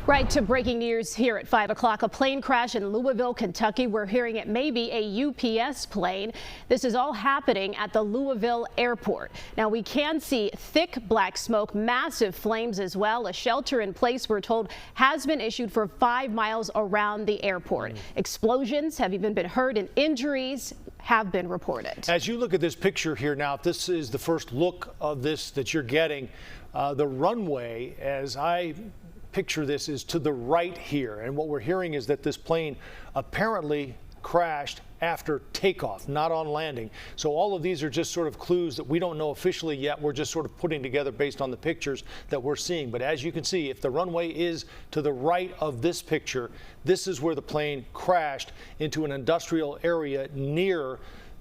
Right to breaking news here at 5 o'clock. A plane crash in Louisville, Kentucky. We're hearing it may be a UPS plane. This is all happening at the Louisville Airport. Now we can see thick black smoke, massive flames as well. A shelter in place, we're told, has been issued for 5 miles around the airport. Explosions have even been heard and injuries have been reported. As you look at this picture here now, if this is the first look of this that you're getting, the runway, as I picture this, is to the right here, and what we're hearing is that this plane apparently crashed after takeoff, not on landing. So all of these are just sort of clues that we don't know officially yet. We're just sort of putting together based on the pictures that we're seeing. But as you can see, if the runway is to the right of this picture, this is where the plane crashed into an industrial area near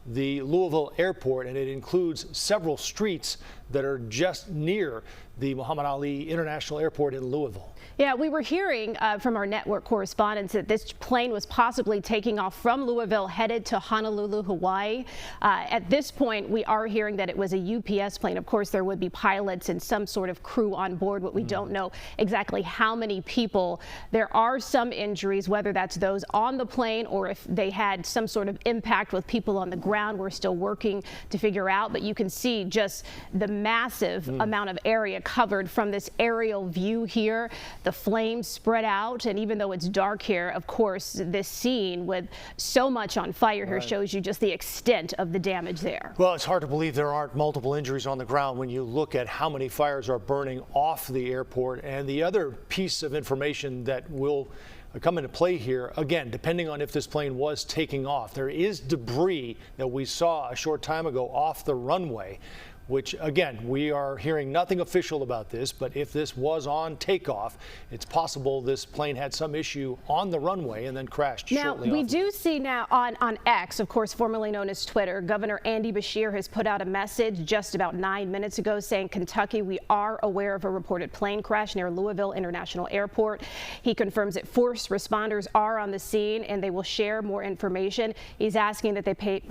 the Louisville Airport, and it includes several streets that are just near the Muhammad Ali International Airport in Louisville. Yeah, we were hearing from our network correspondents that this plane was possibly taking off from Louisville headed to Honolulu, Hawaii. At this point, we are hearing that it was a UPS plane. Of course, there would be pilots and some sort of crew on board, but we don't know exactly how many people. There are some injuries, whether that's those on the plane or if they had some sort of impact with people on the ground. We're still working to figure out, but you can see just the massive amount of area covered from this aerial view here. The flames spread out, and even though it's dark here, of course, this scene with so much on fire here shows you just the extent of the damage there. Well, it's hard to believe there aren't multiple injuries on the ground when you look at how many fires are burning off the airport. And the other piece of information that will come into play here, again, depending on if this plane was taking off, there is debris that we saw a short time ago off the runway, which, again, we are hearing nothing official about this, but if this was on takeoff, it's possible this plane had some issue on the runway and then crashed shortly. Now, we do see now on X, of course, formerly known as Twitter, Governor Andy Beshear has put out a message just about 9 minutes ago saying, Kentucky, we are aware of a reported plane crash near Louisville International Airport. He confirms that force responders are on the scene and they will share more information. He's asking that they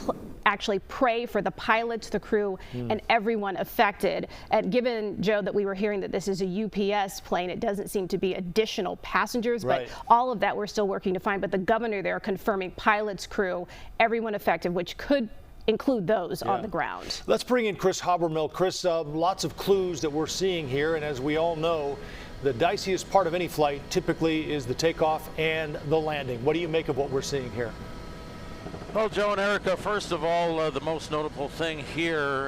actually pray for the pilots, the crew, and everyone affected. And given, Joe, that we were hearing that this is a UPS plane, it doesn't seem to be additional passengers, but all of that we're still working to find. But the governor there confirming pilots, crew, everyone affected, which could include those on the ground. Let's bring in Chris Habermill. Chris, lots of clues that we're seeing here, and as we all know, the diciest part of any flight typically is the takeoff and the landing. What do you make of what we're seeing here? Well, Joe and Erica, first of all, the most notable thing here,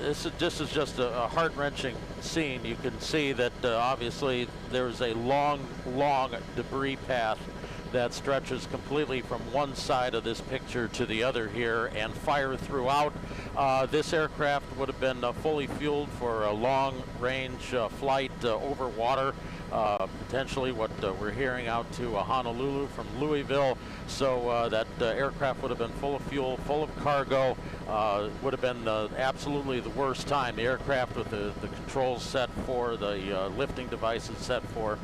this is just a heart-wrenching scene. You can see that obviously there's a long debris path that stretches completely from one side of this picture to the other here, and fire throughout. This aircraft would have been fully fueled for a long-range flight over water. Potentially what we're hearing out to Honolulu from Louisville. So that aircraft would have been full of fuel, full of cargo. Would have been absolutely the worst time. The aircraft with the controls set for, the lifting devices set for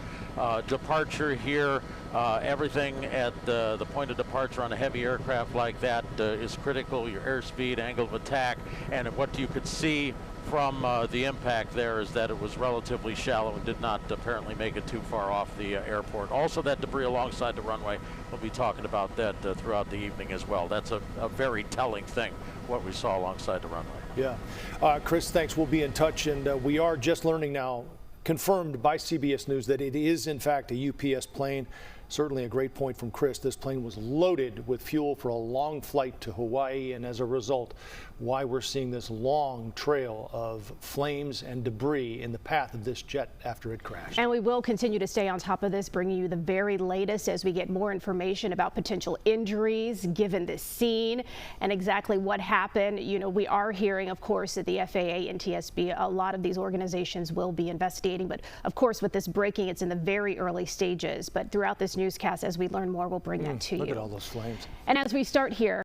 departure here. Everything at the point of departure on a heavy aircraft like that is critical. Your airspeed, angle of attack, and what you could see from the impact there is that it was relatively shallow and did not apparently make it too far off the airport. Also, that debris alongside the runway, we'll be talking about that throughout the evening as well. That's a very telling thing, what we saw alongside the runway. Yeah. Chris, thanks. We'll be in touch, and we are just learning now, confirmed by CBS News, that it is in fact a UPS plane. Certainly a great point from Chris. This plane was loaded with fuel for a long flight to Hawaii, and as a result, why we're seeing this long trail of flames and debris in the path of this jet after it crashed. And we will continue to stay on top of this, bringing you the very latest as we get more information about potential injuries given this scene and exactly what happened. You know, we are hearing, of course, that the FAA and TSB, a lot of these organizations will be investigating. But of course, with this breaking, it's in the very early stages. But throughout this newscast, as we learn more, we'll bring that to you. Look at all those flames. And as we start here,